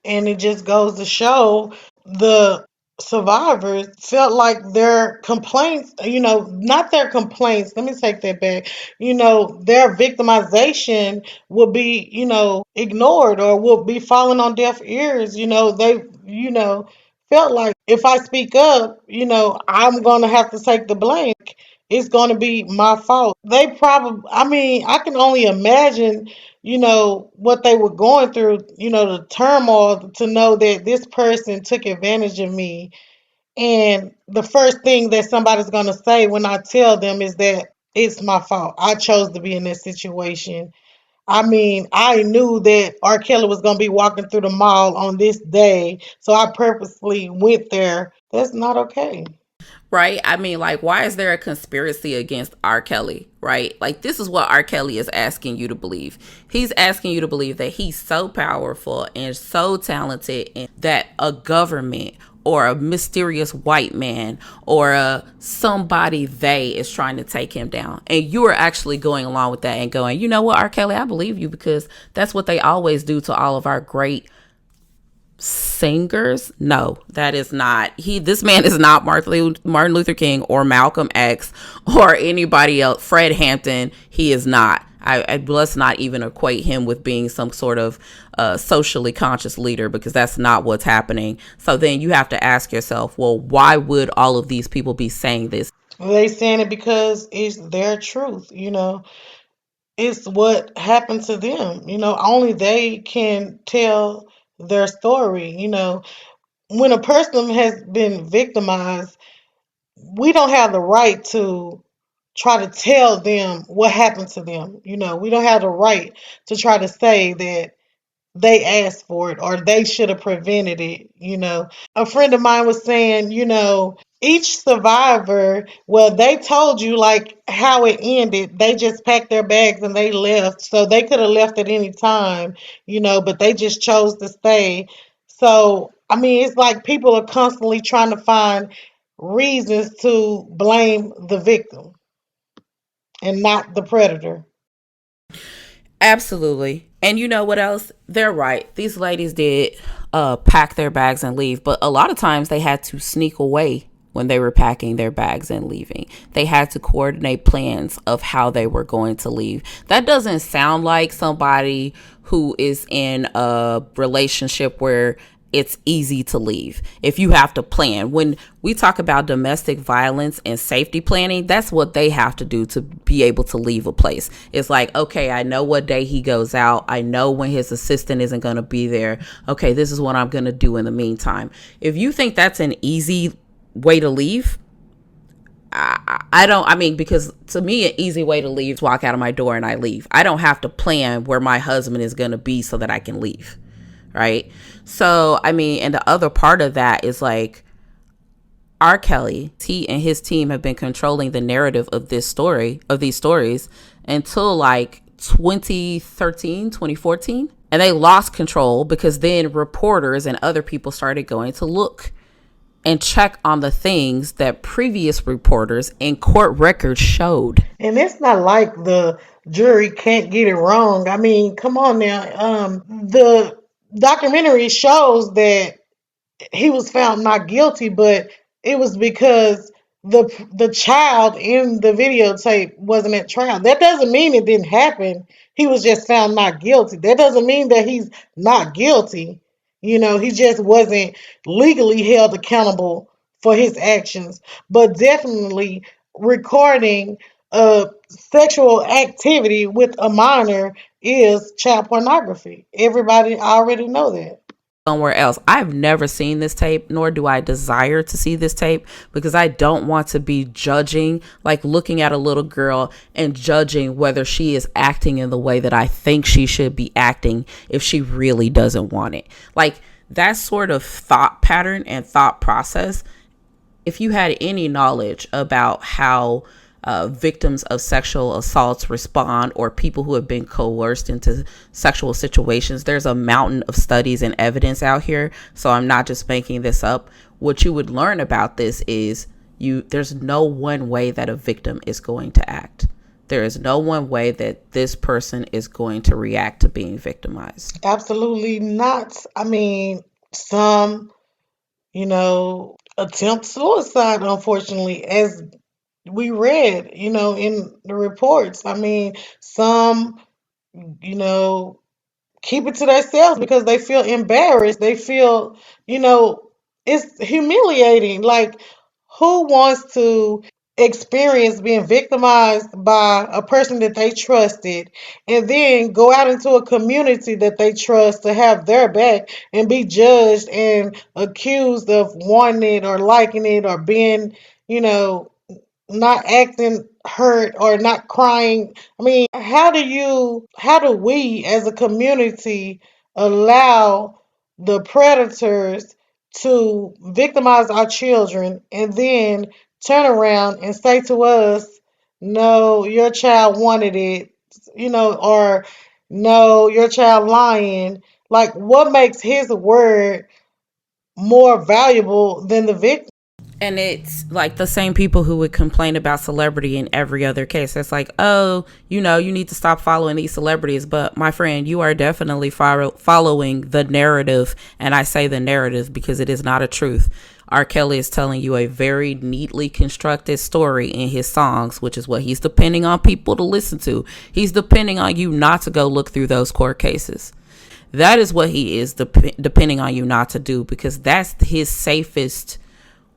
And it just goes to show the survivors felt like their complaints, not their complaints, let me take that back, their victimization would be, ignored or would be falling on deaf ears. They, felt like if I speak up, I'm going to have to take the blame. It's going to be my fault. They probably, I mean, I can only imagine, what they were going through, the turmoil to know that this person took advantage of me. And the first thing that somebody's going to say when I tell them is that it's my fault. I chose to be in that situation. I mean, I knew that R. Kelly was going to be walking through the mall on this day, so I purposely went there. That's not okay.
Right? I mean, like, why is there a conspiracy against R. Kelly? Right? Like, this is what R. Kelly is asking you to believe. He's asking you to believe that he's so powerful and so talented, and that a government or a mysterious white man or somebody they is trying to take him down. And you are actually going along with that and going, you know what, R. Kelly, I believe you, because that's what they always do to all of our great singers. No, that is not this man is not Martin Luther King or Malcolm X or anybody else. Fred Hampton, he is not. Let's not even equate him with being some sort of socially conscious leader, because that's not what's happening. So then you have to ask yourself, well, why would all of these people be saying this?
They saying it because it's their truth. It's what happened to them. Only they can tell their story. When a person has been victimized, we don't have the right to try to tell them what happened to them. We don't have the right to try to say that they asked for it or they should have prevented it. A friend of mine was saying, each survivor, well, they told you like how it ended. They just packed their bags and they left. So they could have left at any time, but they just chose to stay. So, I mean, it's like people are constantly trying to find reasons to blame the victim and not the predator.
Absolutely. And you know what else? They're right. These ladies did pack their bags and leave, but a lot of times they had to sneak away when they were packing their bags and leaving. They had to coordinate plans of how they were going to leave. That doesn't sound like somebody who is in a relationship where it's easy to leave. If you have to plan, when we talk about domestic violence and safety planning, that's what they have to do to be able to leave a place. It's like, okay, I know what day he goes out. I know when his assistant isn't going to be there. Okay, this is what I'm going to do in the meantime. If you think that's an easy way to leave, because to me, an easy way to leave is walk out of my door and I leave. I don't have to plan where my husband is going to be so that I can leave. Right. So, I mean, and the other part of that is like R. Kelly, he and his team have been controlling the narrative of these stories until like 2013, 2014. And they lost control because then reporters and other people started going to look and check on the things that previous reporters and court records showed.
And it's not like the jury can't get it wrong. I mean, come on now. The documentary shows that he was found not guilty, but it was because the child in the videotape wasn't at trial. That doesn't mean it didn't happen. He was just found not guilty. That doesn't mean that he's not guilty. He just wasn't legally held accountable for his actions. But definitely recording sexual activity with a minor is child pornography. Everybody already know that.
Somewhere else. I've never seen this tape, nor do I desire to see this tape, because I don't want to be judging, like looking at a little girl and judging whether she is acting in the way that I think she should be acting if she really doesn't want it. Like that sort of thought pattern and thought process, if you had any knowledge about how victims of sexual assaults respond, or people who have been coerced into sexual situations, there's a mountain of studies and evidence out here. So I'm not just making this up. What you would learn about this is there's no one way that a victim is going to act. There is no one way that this person is going to react to being victimized.
Absolutely not. I mean, some, attempt suicide, unfortunately, as we read, in the reports. I mean, some, you know, keep it to themselves because they feel embarrassed. They feel, it's humiliating. Like, who wants to experience being victimized by a person that they trusted and then go out into a community that they trust to have their back and be judged and accused of wanting it or liking it or being, you know, not acting hurt or not crying? I mean, how do we as a community allow the predators to victimize our children and then turn around and say to us, no, your child wanted it, or no, your child lying? Like, what makes his word more valuable than the victim?
And it's like the same people who would complain about celebrity in every other case. It's like, oh, you need to stop following these celebrities. But my friend, you are definitely following the narrative. And I say the narrative because it is not a truth. R. Kelly is telling you a very neatly constructed story in his songs, which is what he's depending on people to listen to. He's depending on you not to go look through those court cases. That is what he is depending on you not to do, because that's his safest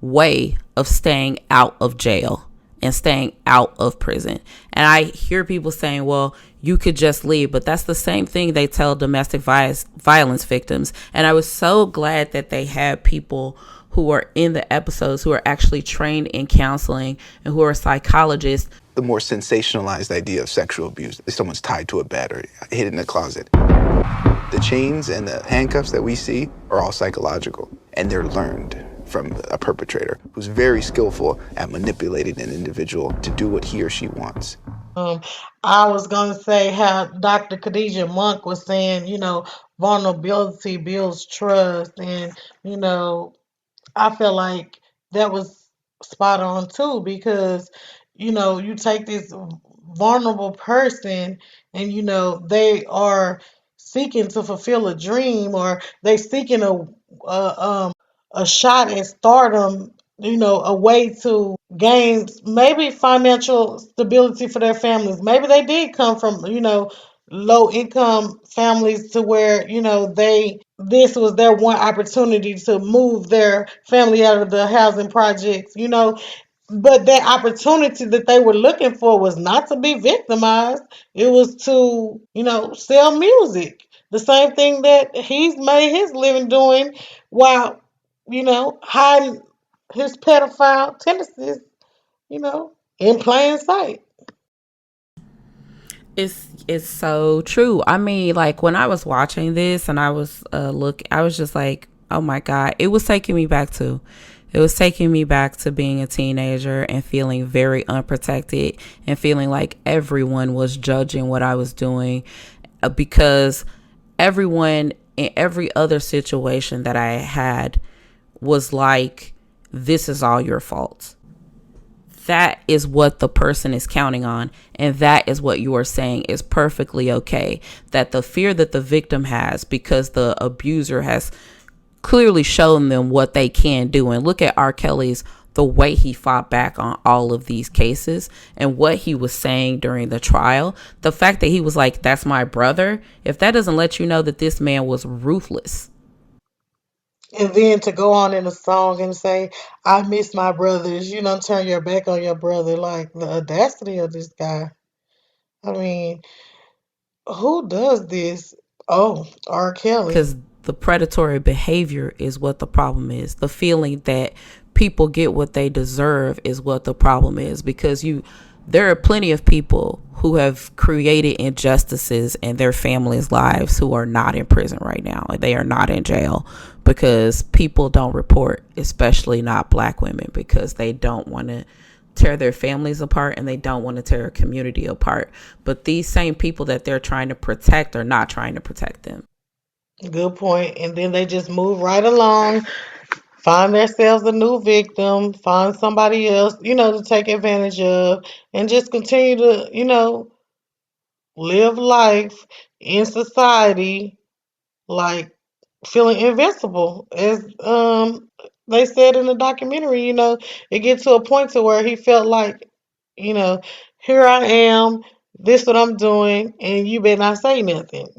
way of staying out of jail and staying out of prison. And I hear people saying, well, you could just leave, but that's the same thing they tell domestic violence victims. And I was so glad that they had people who are in the episodes, who are actually trained in counseling and who are psychologists.
The more sensationalized idea of sexual abuse, someone's tied to a bed or hid in a closet. The chains and the handcuffs that we see are all psychological, and they're learned from a perpetrator who's very skillful at manipulating an individual to do what he or she wants.
I was going to say how Dr. Khadijah Monk was saying, vulnerability builds trust. And, I feel like that was spot on too, because, you take this vulnerable person and, they are seeking to fulfill a dream, or they seeking a shot at stardom, a way to gain maybe financial stability for their families. Maybe they did come from, low income families to where, this was their one opportunity to move their family out of the housing projects, but that opportunity that they were looking for was not to be victimized. It was to, sell music. The same thing that he's made his living doing while, hiding his pedophile tendencies, in plain sight.
It's so true. I mean, like when I was watching this and I was I was just like, oh my God, it was taking me back to being a teenager and feeling very unprotected and feeling like everyone was judging what I was doing, because everyone in every other situation that I had was like, this is all your fault. That is what the person is counting on. And that is what you are saying is perfectly okay. That the fear that the victim has because the abuser has clearly shown them what they can do. And look at R. Kelly's, the way he fought back on all of these cases and what he was saying during the trial. The fact that he was like, that's my brother. If that doesn't let you know that this man was ruthless.
And then to go on in a song and say, I miss my brothers, turn your back on your brother. Like, the audacity of this guy. I mean, who does this? Oh, R. Kelly.
Because the predatory behavior is what the problem is. The feeling that people get what they deserve is what the problem is. Because there are plenty of people who have created injustices in their families' lives who are not in prison right now. They are not in jail because people don't report, especially not Black women, because they don't want to tear their families apart and they don't want to tear a community apart. But these same people that they're trying to protect are not trying to protect them.
Good point. And then they just move right along, find themselves a new victim, find somebody else, to take advantage of, and just continue to, live life in society like feeling invincible. As they said in the documentary, it gets to a point to where he felt like, here I am, this what I'm doing, and you better not say nothing,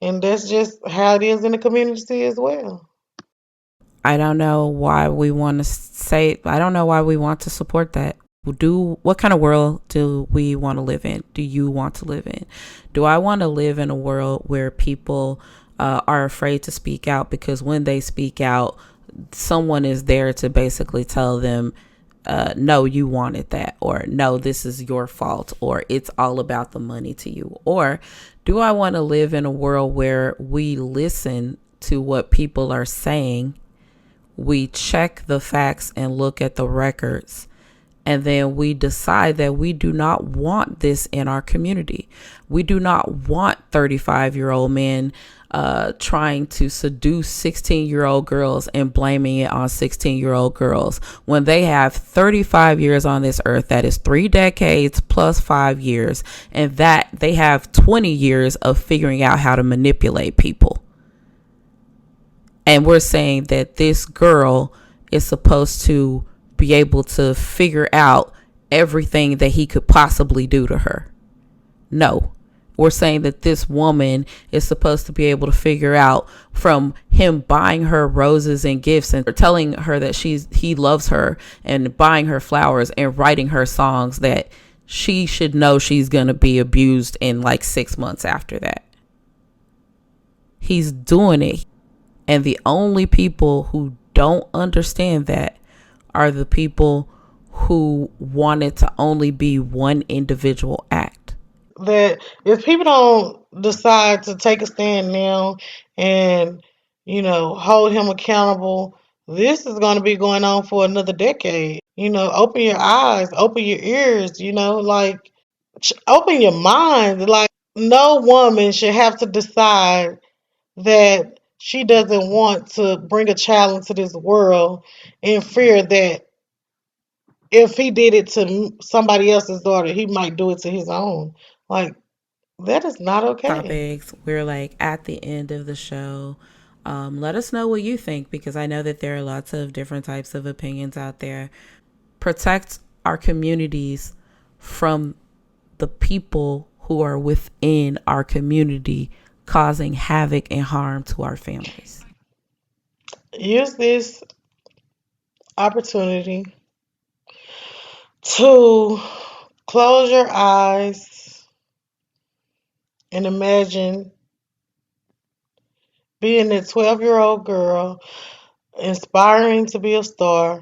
and that's just how it is in the community as well.
I don't know why we want to support that. What kind of world do we want to live in? Do you want to live in? Do I want to live in a world where people are afraid to speak out because when they speak out, someone is there to basically tell them, no, you wanted that, or no, this is your fault, or it's all about the money to you? Or do I want to live in a world where we listen to what people are saying, we check the facts and look at the records, and then we decide that we do not want this in our community? We do not want 35-year-old men trying to seduce 16-year-old girls and blaming it on 16-year-old girls when they have 35 years on this earth. That is 3 decades plus 5 years, and that they have 20 years of figuring out how to manipulate people. And we're saying that this girl is supposed to be able to figure out everything that he could possibly do to her. No. We're saying that this woman is supposed to be able to figure out, from him buying her roses and gifts and telling her that he loves her and buying her flowers and writing her songs, that she should know she's going to be abused in like 6 months after that. He's doing it. And the only people who don't understand that are the people who want it to only be one individual act.
That if people don't decide to take a stand now and, hold him accountable, this is going to be going on for another decade. Open your eyes, open your ears, like, open your mind. Like, no woman should have to decide that she doesn't want to bring a child into this world in fear that if he did it to somebody else's daughter, he might do it to his own. Like, that is not okay.
Topics. We're like at the end of the show. Let us know what you think, because I know that there are lots of different types of opinions out there. Protect our communities from the people who are within our community causing havoc and harm to our families.
Use this opportunity to close your eyes and imagine being that 12-year-old girl, inspiring to be a star,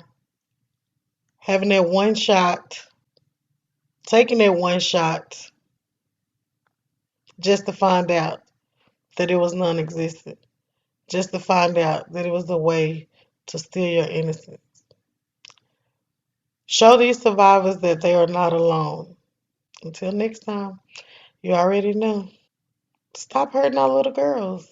having that one shot, taking that one shot, just to find out that it was non existent, just to find out that it was a way to steal your innocence. Show these survivors that they are not alone. Until next time, you already know. Stop hurting our little girls.